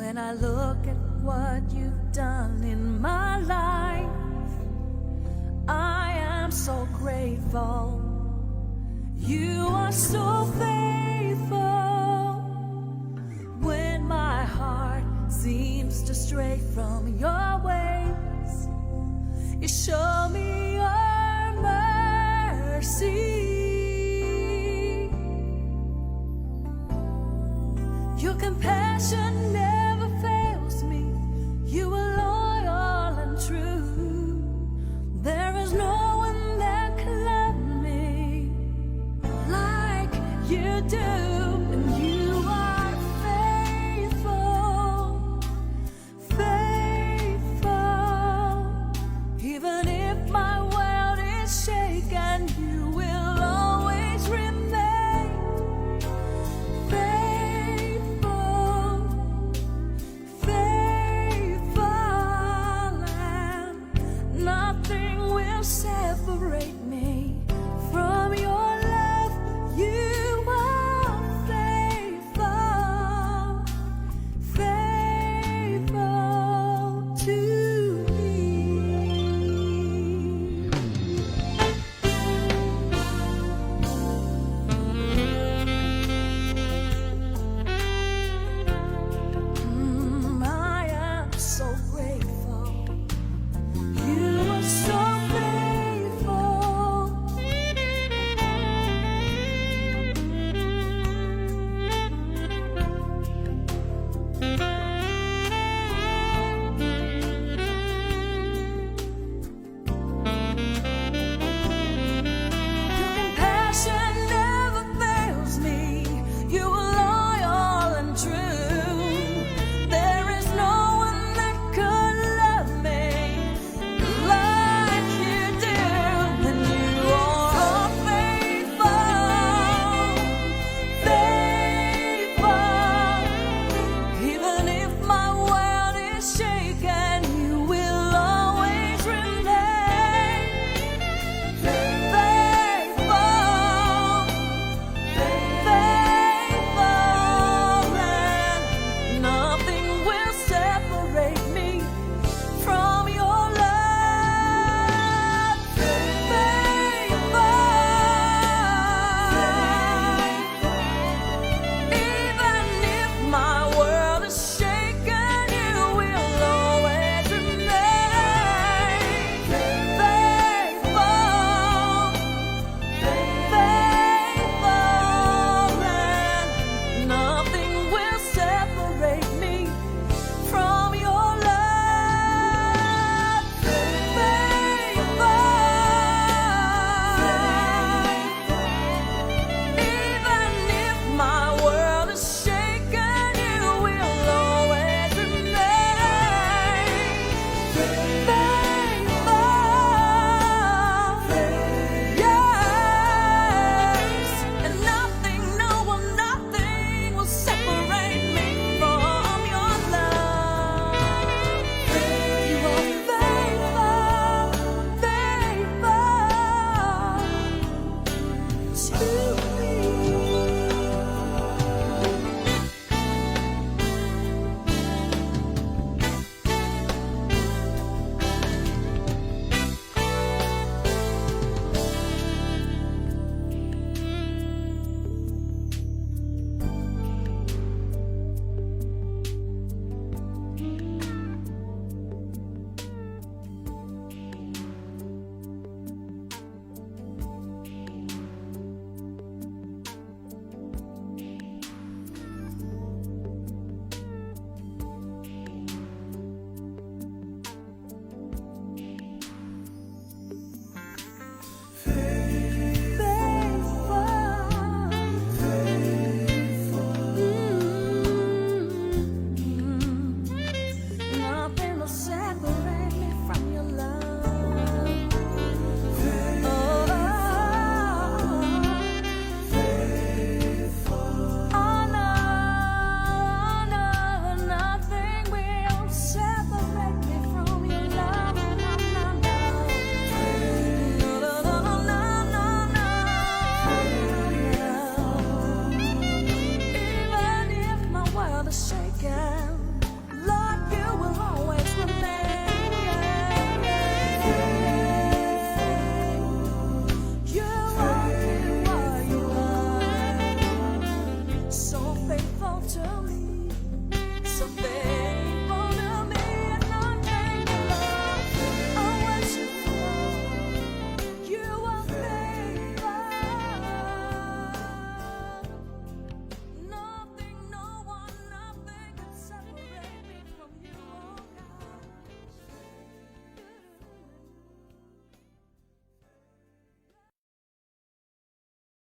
When I look at what you've done in my life, I am so grateful. You are so faithful. When my heart seems to stray from your ways, you show me your mercy. Your compassion never fails me. You are loyal and true. There is no one that can love me like you do. And you are faithful, faithful. Even if my world is shaken, you will always remain faithful, faithful, and nothing will separate me from your love. You are faithful, faithful to me. I am so grateful. You are so faithful.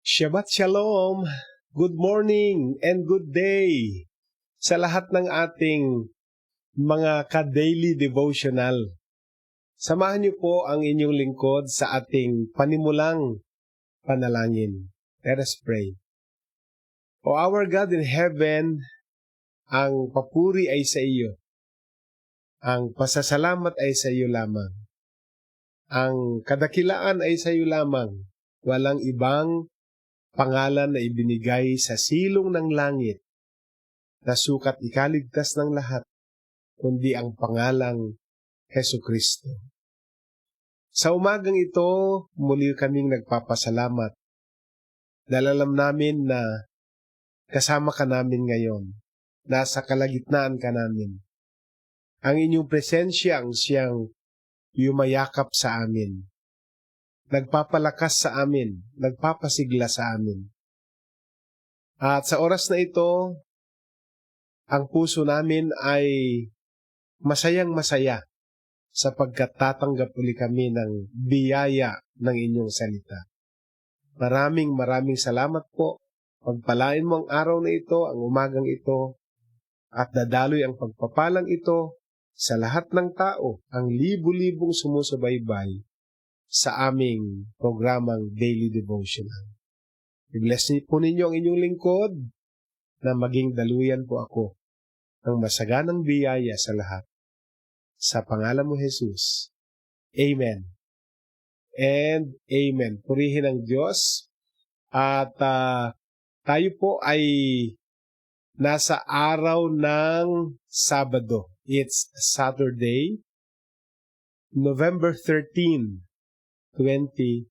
Shabbat Shalom! Good morning and good day sa lahat ng ating mga ka-daily devotional. Samahan niyo po ang inyong lingkod sa ating panimulang panalangin. Let us pray. O our God in heaven, ang papuri ay sa iyo. Ang pasasalamat ay sa iyo lamang. Ang kadakilaan ay sa iyo lamang. Walang ibang pangalan na ibinigay sa silong ng langit na sukat ikaligtas ng lahat, kundi ang pangalang Hesu Kristo. Sa umagang ito, muli kaming nagpapasalamat dahil alam namin na kasama ka namin ngayon, nasa kalagitnaan ka namin. Ang inyong presensya ang siyang yumayakap sa amin, nagpapalakas sa amin, nagpapasigla sa amin. At sa oras na ito, ang puso namin ay masayang-masaya sapagkat tatanggap uli kami ng biyaya ng inyong salita. Maraming salamat po. Pagpalain mo ang araw na ito, ang umagang ito, at dadaloy ang pagpapalang ito sa lahat ng tao, ang libu-libong sumusubaybay sa aming programang Daily Devotional. I-bless po ninyo ang inyong lingkod na maging daluyan po ako ng masaganang biyaya sa lahat. Sa pangalan mo, Jesus. Amen. And Amen. Purihin ang Diyos. At tayo po ay nasa araw ng Sabado. It's Saturday, November 13, 2021.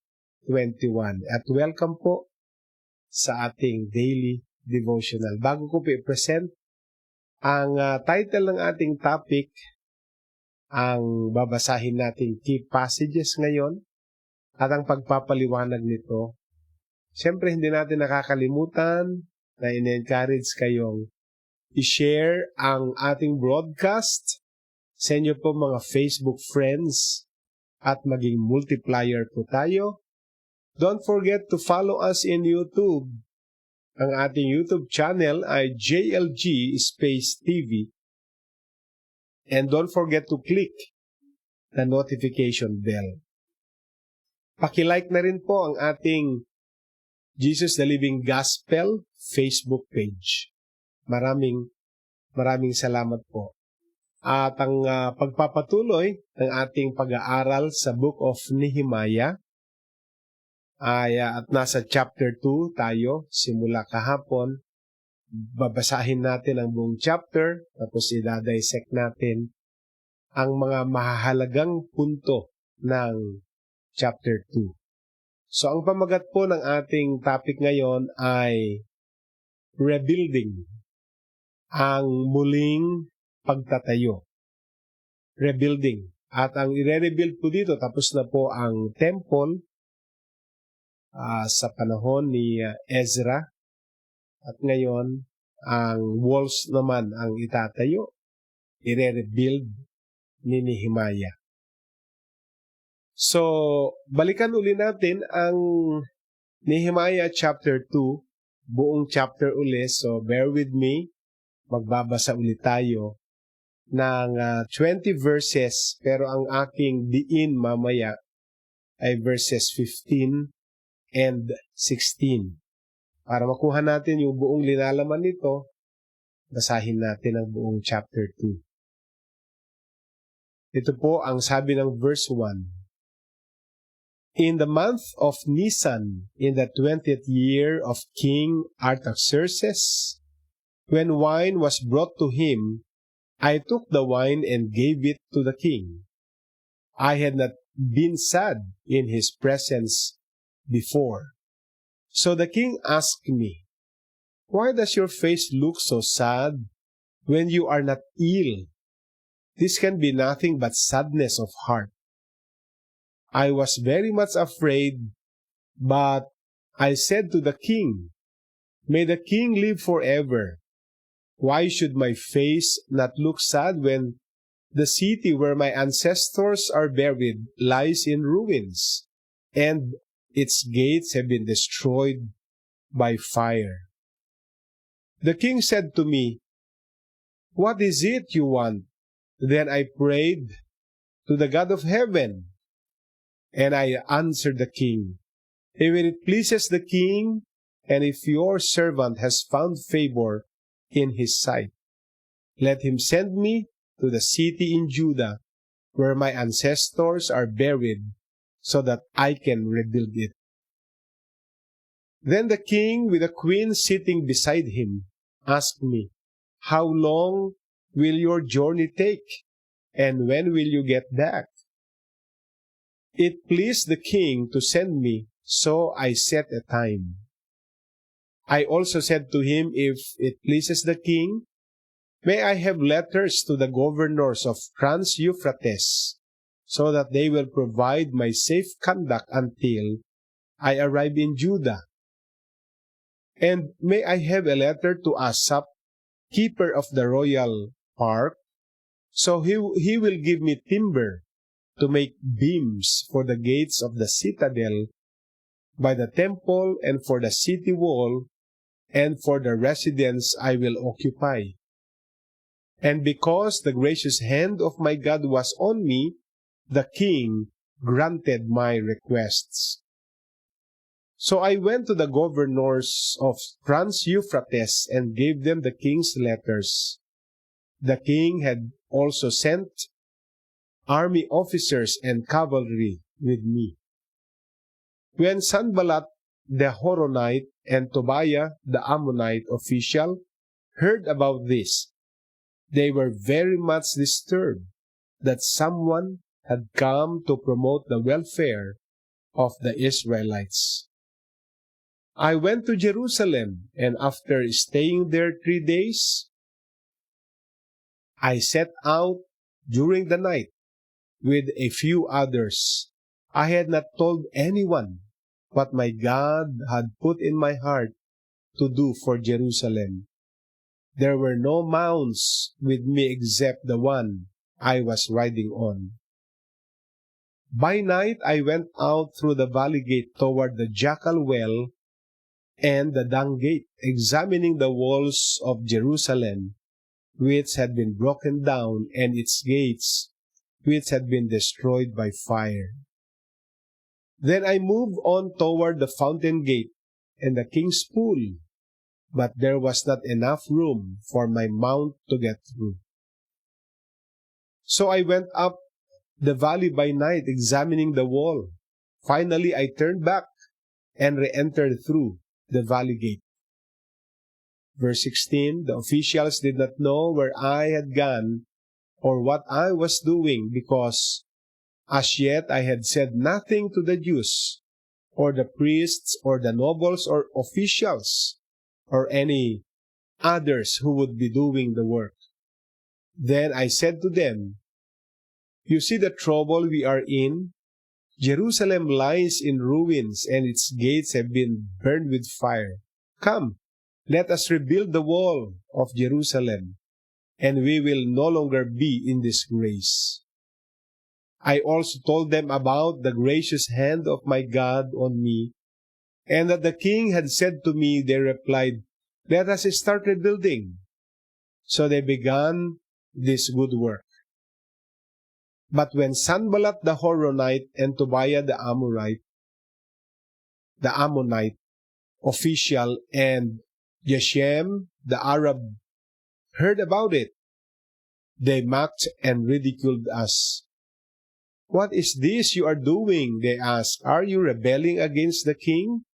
At welcome po sa ating daily devotional. Bago ko po i-present ang title ng ating topic, ang babasahin nating key passages ngayon at ang pagpapaliwanag nito. Siyempre, hindi natin nakakalimutan na in-encourage kayong i-share ang ating broadcast sa inyo po mga Facebook friends at maging multiplier po tayo. Don't forget to follow us in YouTube. Ang ating YouTube channel ay JLG Space TV. And don't forget to click the notification bell. Pakilike na rin po ang ating Jesus the Living Gospel Facebook page. Maraming salamat po. At ang pagpapatuloy ng ating pag-aaral sa Book of Nehemiah at nasa chapter 2 tayo simula kahapon. Babasahin natin ang buong chapter tapos i-dissect natin ang mga mahahalagang punto ng chapter 2. So ang pamagat po ng ating topic ngayon ay rebuilding, ang muling pagtatayo. Rebuilding. At ang i-rebuild po dito, tapos na po ang temple sa panahon ni Ezra. At ngayon, ang walls naman ang itatayo. I-rebuild ni Nehemiah. So, balikan uli natin ang Nehemiah chapter 2, buong chapter uli. So, bear with me. Magbabasa ulit tayo ng 20 verses, pero ang aking diin mamaya ay verses 15 and 16. Para makuha natin yung buong linalaman nito, basahin natin ang buong chapter 2. Ito po ang sabi ng verse 1. In the month of Nisan, in the 20th year of King Artaxerxes, when wine was brought to him, I took the wine and gave it to the king. I had not been sad in his presence before. So the king asked me, "Why does your face look so sad when you are not ill? This can be nothing but sadness of heart." I was very much afraid, but I said to the king, "May the king live forever. Why should my face not look sad when the city where my ancestors are buried lies in ruins, and its gates have been destroyed by fire. The king said to me, "What is it you want?" Then I prayed to the God of heaven, and I answered the king, "If it pleases the king, and if your servant has found favor in his sight, let him send me to the city in Judah where my ancestors are buried, so that I can rebuild it." Then the king, with the queen sitting beside him, asked me, "How long will your journey take, and when will you get back?" It pleased the king to send me, so I set a time. I also said to him, "If it pleases the king, may I have letters to the governors of Trans-Euphrates, so that they will provide my safe conduct until I arrive in Judah. And may I have a letter to Asaph, keeper of the royal park, so he will give me timber to make beams for the gates of the citadel, by the temple, and for the city wall, and for the residence I will occupy." And because the gracious hand of my God was on me, the king granted my requests. So I went to the governors of Trans-Euphrates and gave them the king's letters. The king had also sent army officers and cavalry with me. When Sanballat the Horonite and Tobiah the Ammonite official heard about this, they were very much disturbed that someone had come to promote the welfare of the Israelites. I went to Jerusalem, and after staying there 3 days, I set out during the night with a few others. I had not told anyone what my God had put in my heart to do for Jerusalem. There were no mounts with me except the one I was riding on. By night I went out through the valley gate toward the Jackal Well and the Dung Gate, examining the walls of Jerusalem, which had been broken down, and its gates, which had been destroyed by fire. Then I moved on toward the Fountain Gate and the King's Pool, but there was not enough room for my mount to get through. So I went up the valley by night, examining the wall. Finally, I turned back and re-entered through the valley gate. Verse 16, the officials did not know where I had gone or what I was doing, because as yet I had said nothing to the Jews, or the priests, or the nobles, or officials, or any others who would be doing the work. Then I said to them, "You see the trouble we are in? Jerusalem lies in ruins, and its gates have been burned with fire. Come, let us rebuild the wall of Jerusalem, and we will no longer be in disgrace." I also told them about the gracious hand of my God on me, and that the king had said to me. They replied, "Let us start rebuilding." So they began this good work. But when Sanballat the Horonite and Tobiah the Ammonite official, and Geshem the Arab heard about it, they mocked and ridiculed us. "What is this you are doing?" they asked. "Are you rebelling against the king?"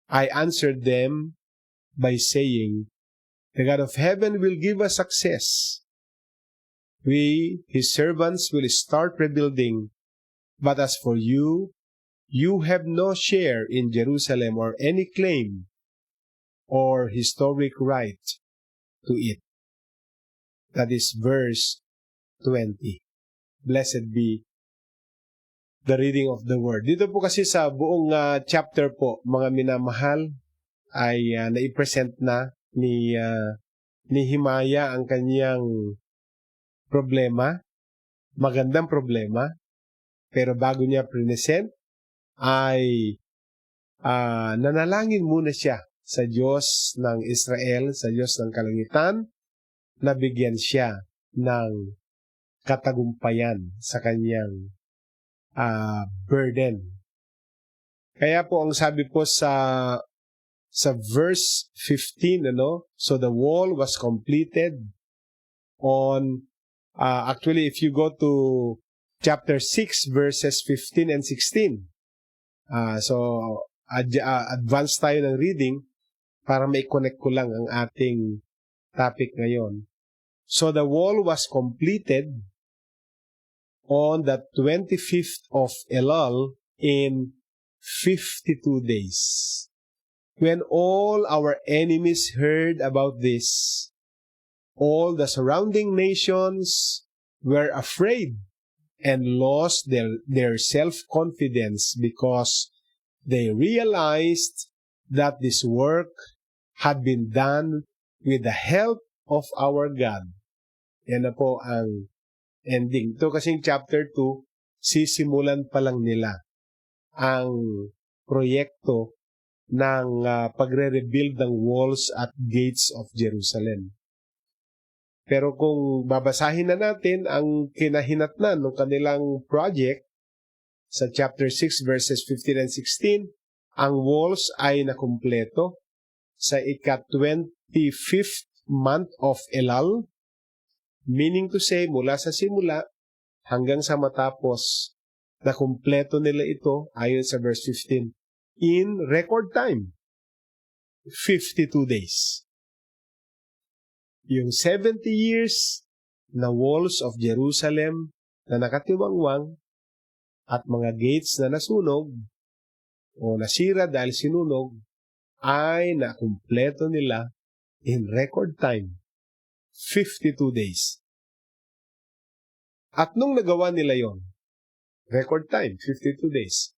I answered them by saying, "The God of heaven will give us success. We, his servants, will start rebuilding. But as for you, you have no share in Jerusalem or any claim or historic right to it." That is verse 20. Blessed be the reading of the word. Dito po kasi sa buong chapter po, mga minamahal, ay naipresent na ni Nehemiah ang kanyang problema, magandang problema, pero bago niya present, ay nanalangin muna siya sa Diyos ng Israel, sa Diyos ng kalangitan, na bigyan siya ng katagumpayan sa kanyang burden. Kaya po ang sabi po sa verse 15, so the wall was completed on, actually if you go to chapter 6 verses 15 and 16, so advance tayo ng reading para mai-connect ko lang ang ating topic ngayon. So the wall was completed on the 25th of Elul in 52 days. When all our enemies heard about this, all the surrounding nations were afraid and lost their self-confidence because they realized that this work had been done with the help of our God. Yan na po ang ending. Ito kasing chapter 2, sisimulan pa lang nila ang proyekto ng pagre-rebuild ng walls at gates of Jerusalem. Pero kung babasahin na natin ang kinahinatnan ng kanilang project sa chapter 6 verses 15 and 16, ang walls ay nakumpleto sa ika-25th month of Elul, meaning to say, mula sa simula hanggang sa matapos, nakumpleto nila ito ayon sa verse 15 in record time, 52 days. Yung 70 years na walls of Jerusalem na nakatiwangwang at mga gates na nasunog o nasira dahil sinunog ay nakumpleto nila in record time, 52 days. At nung nagawa nila yon, record time, 52 days,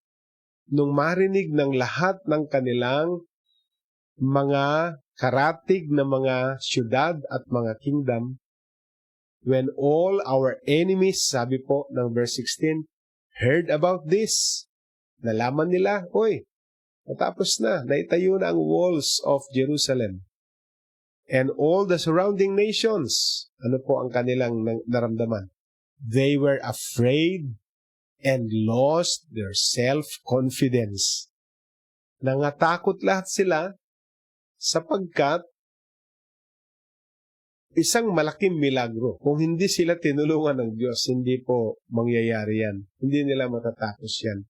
nung marinig ng lahat ng kanilang mga karatig na mga syudad at mga kingdom, when all our enemies, sabi po ng verse 16, heard about this, nalaman nila, natapos na, naitayo na ang walls of Jerusalem. And all the surrounding nations, ano po ang kanilang naramdaman? They were afraid and lost their self-confidence. Nangatakot lahat sila sapagkat isang malaking milagro. Kung hindi sila tinulungan ng Diyos, hindi po mangyayari yan. Hindi nila matatapos yan.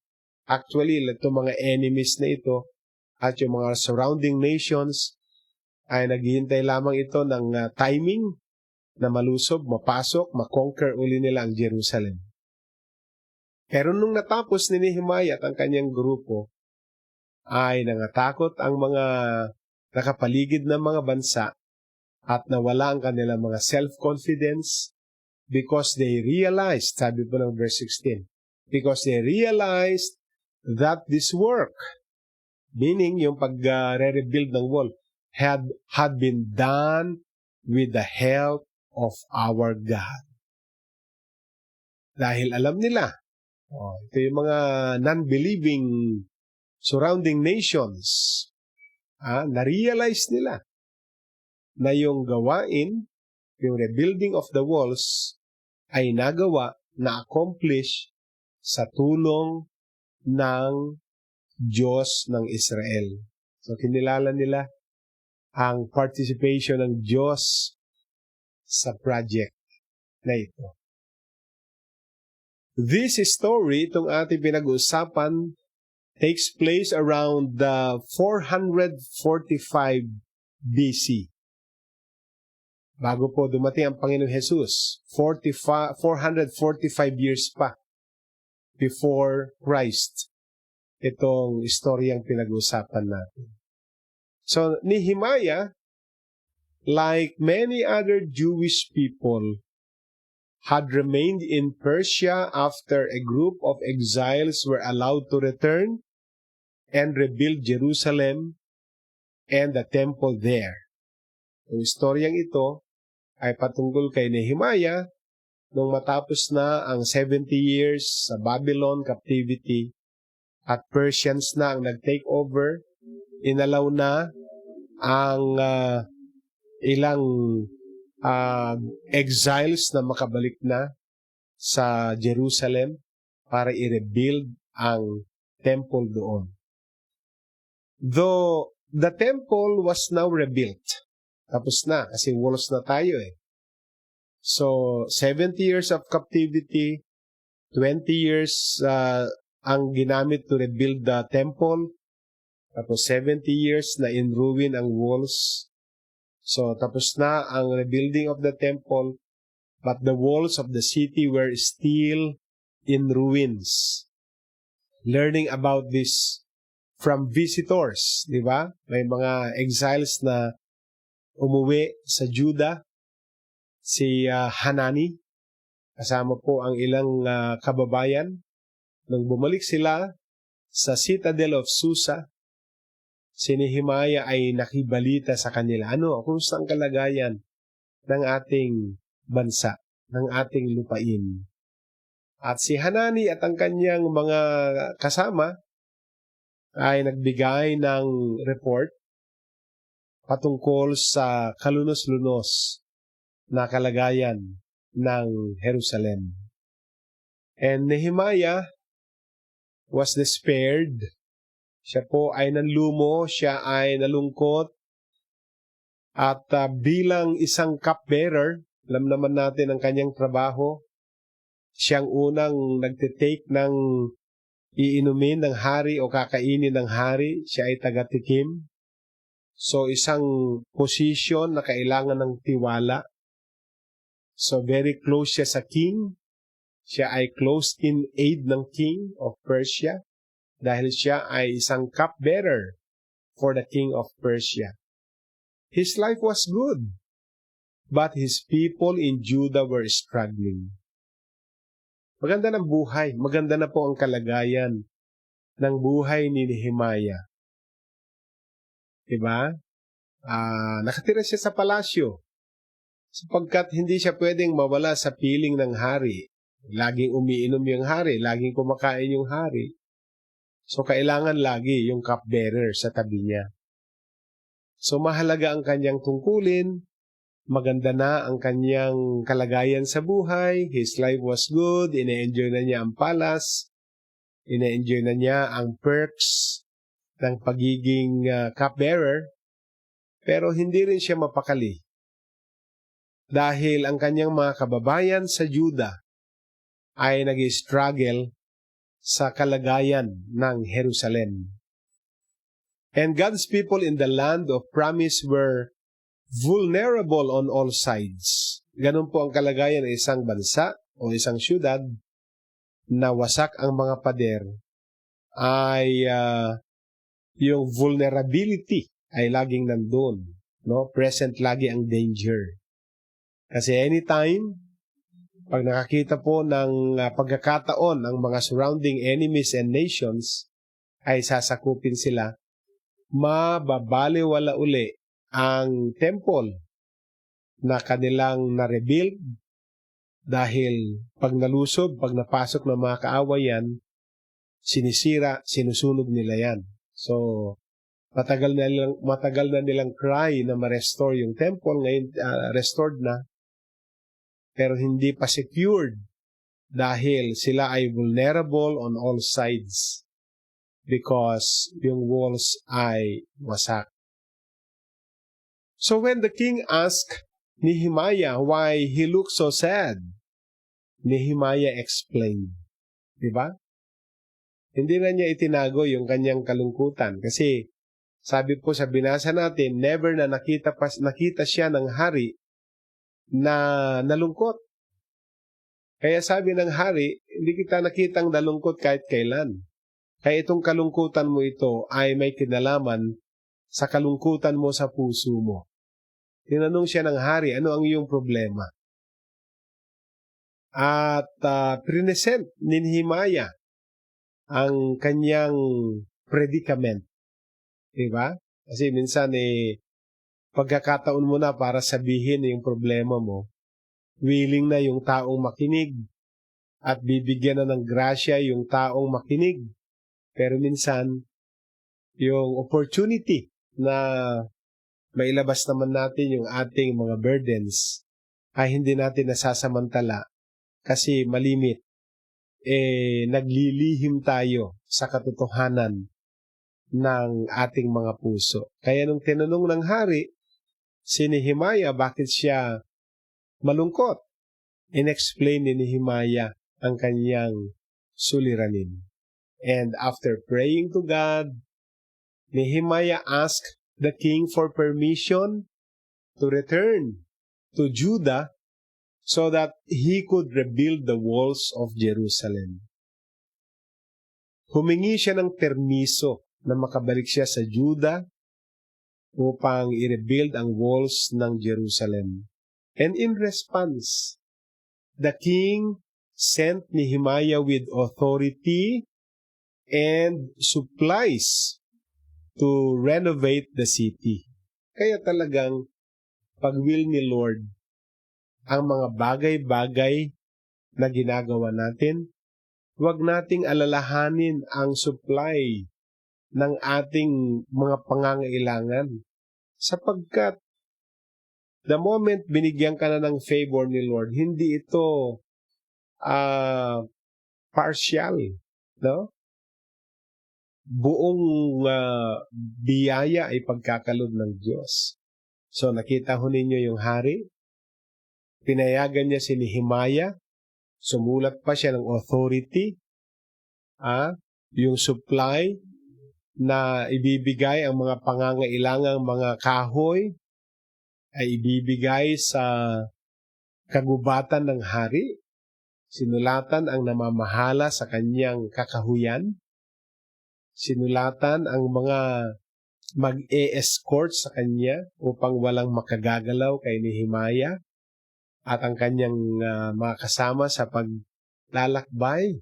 Actually, itong mga enemies na ito at yung mga surrounding nations ay naghihintay lamang ito ng timing na malusob, mapasok, makonquer uli nila ang Jerusalem. Pero nung natapos ni Nehemiah at ang kanyang grupo, ay nangatakot ang mga nakapaligid na mga bansa at nawala ang kanilang mga self-confidence because they realized, sabi po ng verse 16, because they realized that this work, meaning yung pag-rebuild ng wall, had been done with the help of our God. Dahil alam nila, ito yung mga non-believing surrounding nations, na-realize nila na yung gawain, yung rebuilding of the walls, ay nagawa, na-accomplish sa tulong ng Diyos ng Israel. So, kinilala nila ang participation ng Diyos sa project na ito. This story, itong ating pinag-uusapan, takes place around the 445 BC. Bago po dumating ang Panginoong Jesus, 445 years pa before Christ, itong istoryang pinag-uusapan natin. So, Nehemiah, like many other Jewish people, had remained in Persia after a group of exiles were allowed to return and rebuild Jerusalem and the temple there. Ang istoryang ito ay patungkol kay Nehemiah nung matapos na ang 70 years sa Babylon captivity at Persians na ang nag-take over. Inalaw na ang ilang exiles na makabalik na sa Jerusalem para i-rebuild ang temple doon. Though the temple was now rebuilt, tapos na kasi walls na tayo eh. So, 70 years of captivity, 20 years ang ginamit to rebuild the temple, tapos 70 years na in ruin ang walls. So, tapos na ang rebuilding of the temple, but the walls of the city were still in ruins. Learning about this from visitors, di ba? May mga exiles na umuwi sa Judah, si Hanani, kasama po ang ilang kababayan. Nung bumalik sila sa citadel of Susa, si Nehemiah ay nakibalita sa kanila. Kumusta ang kalagayan ng ating bansa, ng ating lupain? At si Hanani at ang kanyang mga kasama ay nagbigay ng report patungkol sa kalunos-lunos na kalagayan ng Jerusalem. And Nehemiah was despaired. Siya po ay nanlumo, siya ay nalungkot. At bilang isang cupbearer, alam naman natin ang kanyang trabaho. Siyang unang nagtitake ng iinumin ng hari o kakainin ng hari. Siya ay taga-tikim. So isang position na kailangan ng tiwala. So very close siya sa king. Siya ay close in aid ng king of Persia dahil siya ay isang cupbearer for the king of Persia. His life was good, but his people in Judah were struggling. Maganda ng buhay. Maganda na po ang kalagayan ng buhay ni Nehemiah. Diba? Nakatira siya sa palasyo sapagkat hindi siya pwedeng mawala sa piling ng hari. Laging umiinom yung hari, laging kumakain yung hari. So, kailangan lagi yung cupbearer sa tabi niya. So, mahalaga ang kanyang tungkulin, maganda na ang kanyang kalagayan sa buhay, his life was good, ine-enjoy na niya ang palace, ine-enjoy na niya ang perks ng pagiging cupbearer, pero hindi rin siya mapakali. Dahil ang kanyang mga kababayan sa Judah ay nag-struggle sa kalagayan ng Jerusalem. And God's people in the land of promise were vulnerable on all sides. Ganun po ang kalagayan ng isang bansa o isang syudad na wasak ang mga pader ay yung vulnerability ay laging nandun. No? Present lagi ang danger. Kasi anytime, pag nakakita po ng pagkakataon ng mga surrounding enemies and nations, ay sasakupin sila, mababaliwala uli ang temple na kanilang na-rebuild dahil pag nalusob, pag napasok ng mga kaawayan, sinisira, sinusunog nila yan. So, matagal na nilang cry na ma-restore yung temple, ngayon restored na, pero hindi pa secured dahil sila ay vulnerable on all sides because yung walls ay wasak. So when the king asked Nehemiah why he looked so sad, Nehemiah explained. Diba? Hindi na niya itinago yung kanyang kalungkutan kasi sabi po sa binasa natin, never na nakita siya ng hari na nalungkot. Kaya sabi ng hari, hindi kita nakitang nalungkot kahit kailan. Kaya itong kalungkutan mo ito ay may kinalaman sa kalungkutan mo sa puso mo. Tinanong siya ng hari, ano ang iyong problema? At present ni Nehemiah ang kanyang predicament. Diba? Kasi minsan pagkakataon mo na para sabihin yung problema mo, willing na yung taong makinig at bibigyan na ng grasya yung taong makinig. Pero minsan, yung opportunity na mailabas naman natin yung ating mga burdens ay hindi natin nasasamantala kasi malimit. Naglilihim tayo sa katotohanan ng ating mga puso. Kaya nung tinanong ng hari, si Nehemiah, bakit siya malungkot? In-explain ni Nehemiah ang kanyang suliranin. And after praying to God, Nehemiah asked the king for permission to return to Judah so that he could rebuild the walls of Jerusalem. Humingi siya ng permiso na makabalik siya sa Judah upang i-rebuild ang walls ng Jerusalem. And in response, the king sent Nehemiah with authority and supplies to renovate the city. Kaya talagang pag-will ni Lord, ang mga bagay-bagay na ginagawa natin, huwag nating alalahanin ang supply ng ating mga pangangailangan. Sapagkat the moment binigyan ka na ng favor ni Lord, hindi ito partial, no? Buong biyaya ay pagkakalob ng Diyos. So nakita ho ninyo yung hari, pinayagan niya si Nehemiah, sumulat pa siya ng authority, yung supply na ibibigay ang mga pangangailangang mga kahoy ay ibibigay sa kagubatan ng hari. Sinulatan ang namamahala sa kanyang kakahuyan. Sinulatan ang mga mag-e-escort sa kanya upang walang makagagalaw kay Nehemiah at ang kanyang mga kasama sa paglalakbay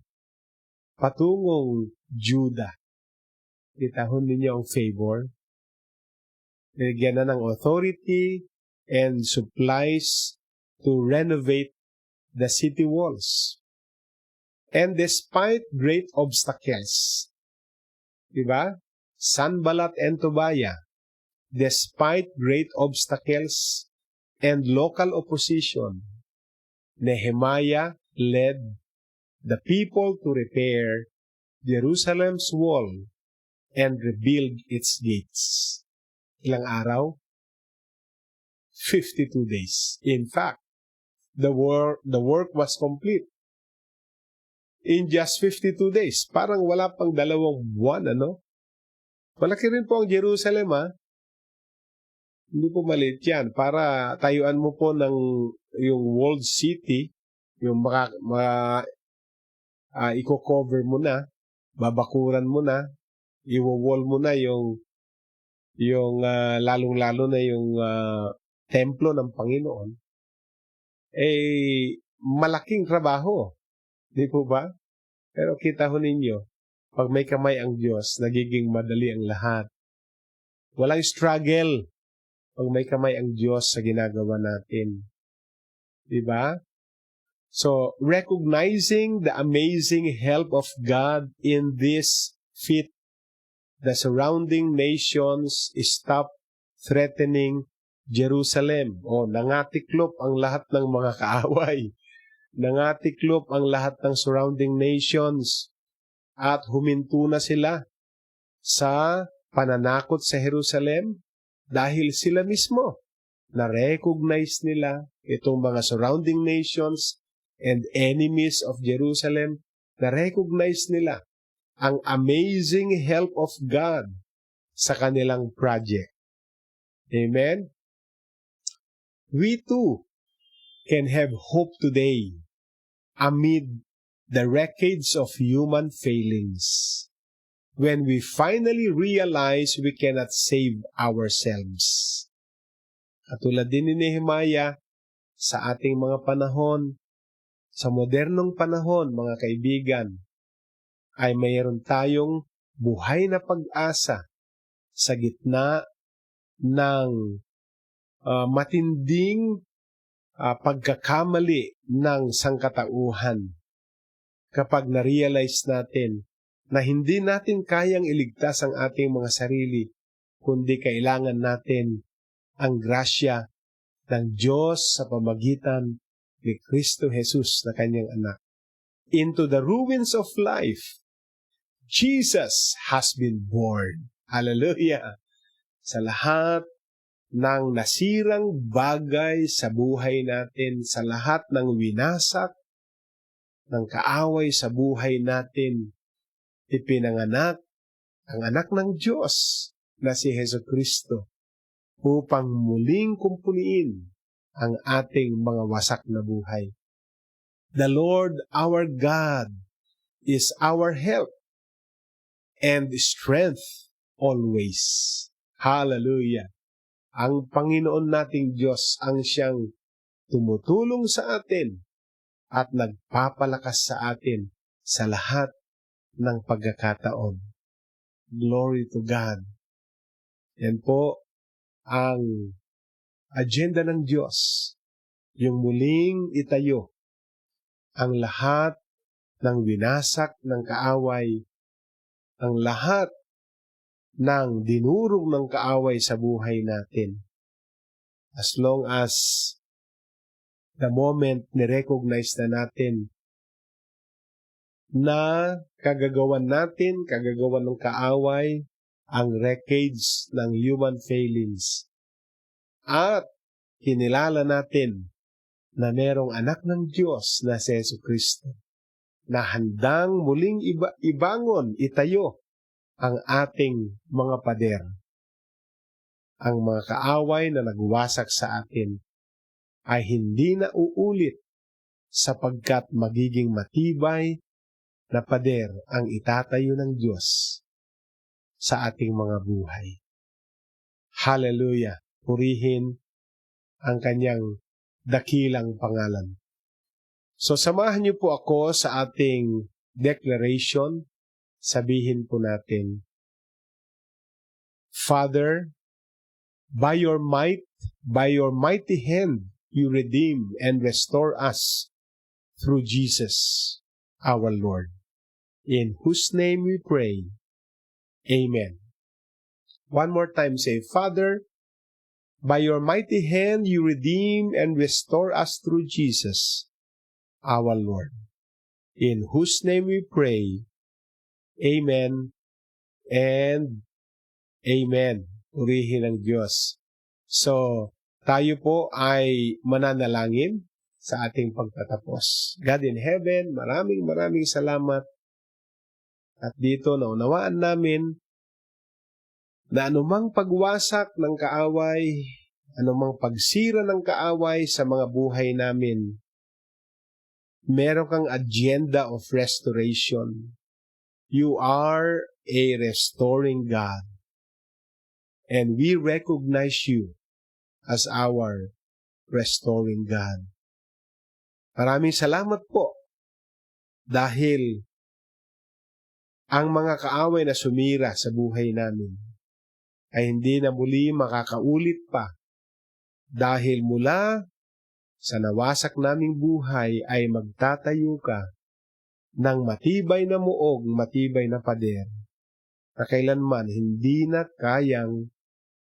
patungong Judah. Kitahon ninyo ang favor. Nilagyan na ng authority and supplies to renovate the city walls. And despite great obstacles, diba? Sanballat and Tobiah, despite great obstacles and local opposition, Nehemiah led the people to repair Jerusalem's wall and rebuild its gates. Ilang araw? 52 days. In fact, the work was complete in just 52 days. Parang wala pang 2 buwan, ano? Malaki rin po ang Jerusalem, Hindi po maliit yan. Para tayuan mo po ng yung walled city, yung i-cover mo na, babakuran mo na, i-wall mo na yung lalong-lalo na yung templo ng Panginoon, malaking trabaho. Di po ba? Pero kita ho ninyo, pag may kamay ang Diyos, nagiging madali ang lahat. Walang struggle pag may kamay ang Diyos sa ginagawa natin. Di ba? So, recognizing the amazing help of God in this feat, the surrounding nations stop threatening Jerusalem. Nangatiklop ang lahat ng mga kaaway. Nangatiklop ang lahat ng surrounding nations at huminto na sila sa pananakot sa Jerusalem dahil sila mismo na-recognize nila itong mga surrounding nations and enemies of Jerusalem, na-recognize nila ang amazing help of God sa kanilang project. Amen? We too can have hope today amid the wreckage of human failings when we finally realize we cannot save ourselves. Katulad din ni Nehemiah, sa ating mga panahon, sa modernong panahon, mga kaibigan, ay mayroon tayong buhay na pag-asa sa gitna ng matinding pagkakamali ng sangkatauhan kapag na-realize natin na hindi natin kayang iligtas ang ating mga sarili, kundi kailangan natin ang grasya ng Diyos sa pamagitan ni Kristo Jesus na kanyang anak. Into the ruins of life, Jesus has been born. Hallelujah! Sa lahat ng nasirang bagay sa buhay natin, sa lahat ng winasak, ng kaaway sa buhay natin, ipinanganak ang anak ng Diyos na si Jesucristo upang muling kumpuniin ang ating mga wasak na buhay. The Lord our God is our help and strength always. Hallelujah! Ang Panginoon nating Diyos ang siyang tumutulong sa atin at nagpapalakas sa atin sa lahat ng pagkakataon. Glory to God. Yan po ang agenda ng Diyos. Yung muling itayo ang lahat ng winasak ng kaaway, ang lahat ng dinurog ng kaaway sa buhay natin. As long as the moment ni-recognize na natin na kagagawan ng kaaway, ang wreckage ng human failings. At kinilala natin na merong anak ng Diyos na si Jesucristo na handang muling ibangon, itayo ang ating mga pader. Ang mga kaaway na nagwasak sa atin ay hindi na uulit sapagkat magiging matibay na pader ang itatayo ng Diyos sa ating mga buhay. Hallelujah! Purihin ang kanyang dakilang pangalan. So samahan niyo po ako sa ating declaration. Sabihin po natin, Father, by your mighty hand, you redeem and restore us through Jesus, our Lord. In whose name we pray. Amen. One more time, say, Father, by your mighty hand you redeem and restore us through Jesus, our Lord. In whose name we pray. Amen and Amen. Purihin ang Diyos. So, tayo po ay mananalangin sa ating pagtatapos. God in heaven, maraming salamat. At dito naunawaan namin na anumang pagwasak ng kaaway, anumang pagsira ng kaaway sa mga buhay namin, meron kang agenda of restoration. You are a restoring God. And we recognize you as our restoring God. Maraming salamat po dahil ang mga kaaway na sumira sa buhay namin ay hindi na muli makakaulit pa dahil mula sa nawasak naming buhay ay magtatayo ka ng matibay na muog, matibay na pader na kailanman hindi na kayang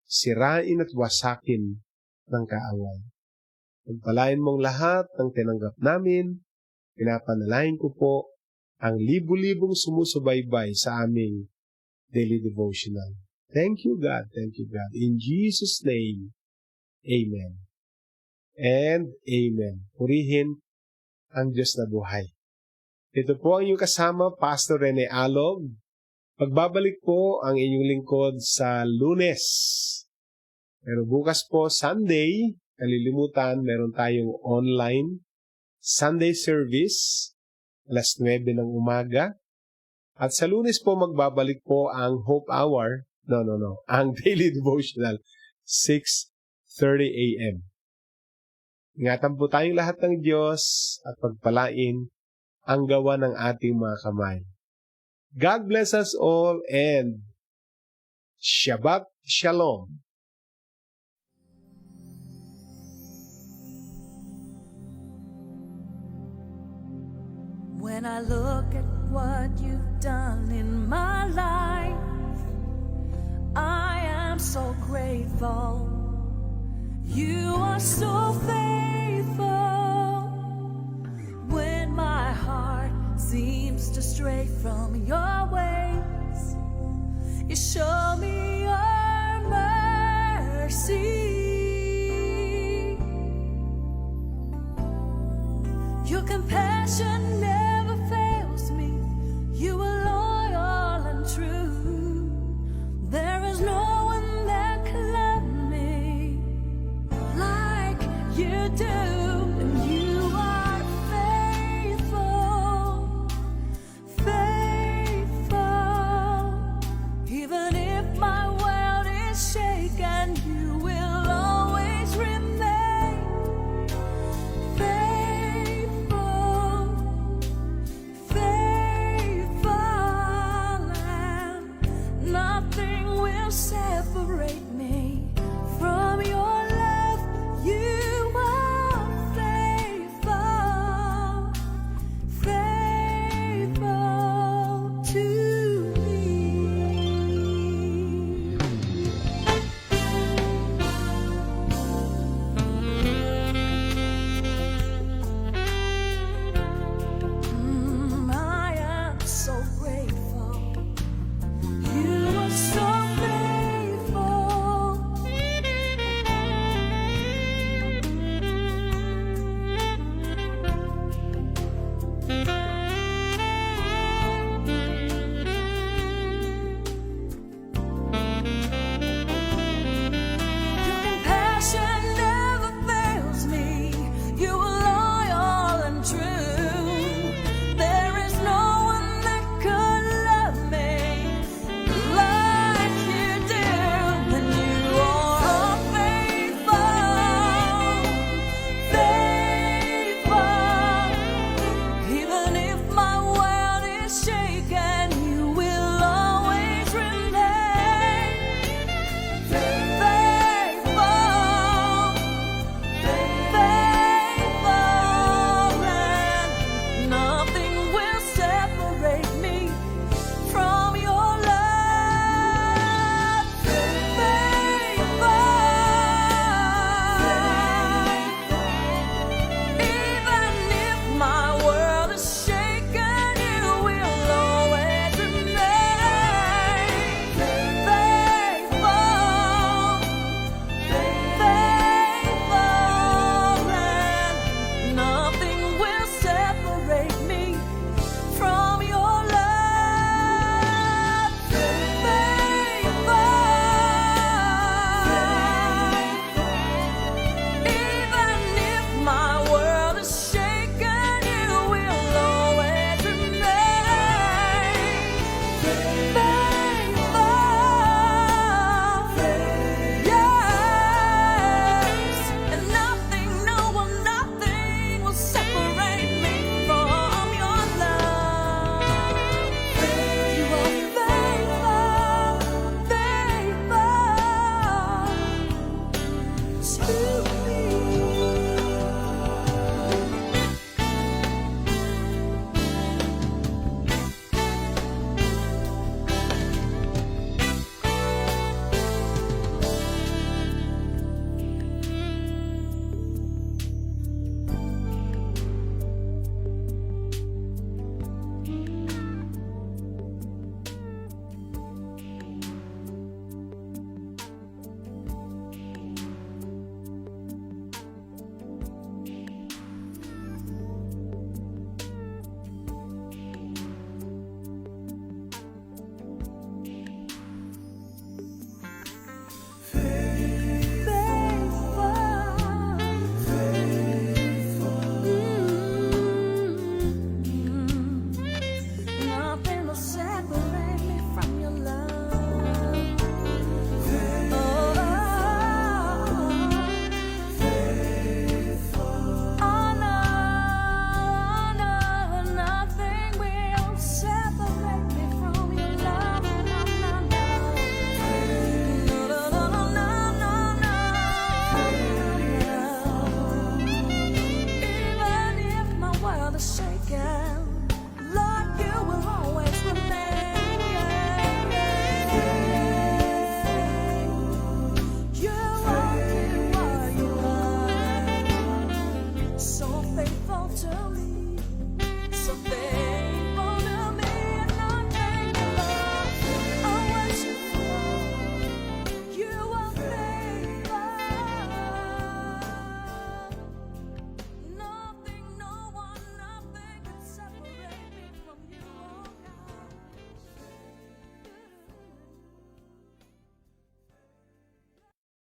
sirain at wasakin ng kaaway. Pagpalain mong lahat ng tinanggap namin, pinapanalangin ko po ang libu-libong sumusubaybay sa aming daily devotional. Thank you, God. Thank you, God. In Jesus' name, Amen. And Amen. Purihin ang Diyos na buhay. Ito po ang inyong kasama, Pastor Rene Alog. Pagbabalik po ang inyong lingkod sa Lunes. Pero bukas po, Sunday, kalilimutan, meron tayong online Sunday service, alas 9 ng umaga. At sa Lunes po, magbabalik po ang Hope Hour, ang Daily Devotional, 6:30 a.m. Ingatan po tayong lahat ng Diyos at pagpalain ang gawa ng ating mga kamay. God bless us all and Shabbat Shalom. When I look at what you've done in my life. I am so grateful. You are so faithful. When my heart seems to stray from your way,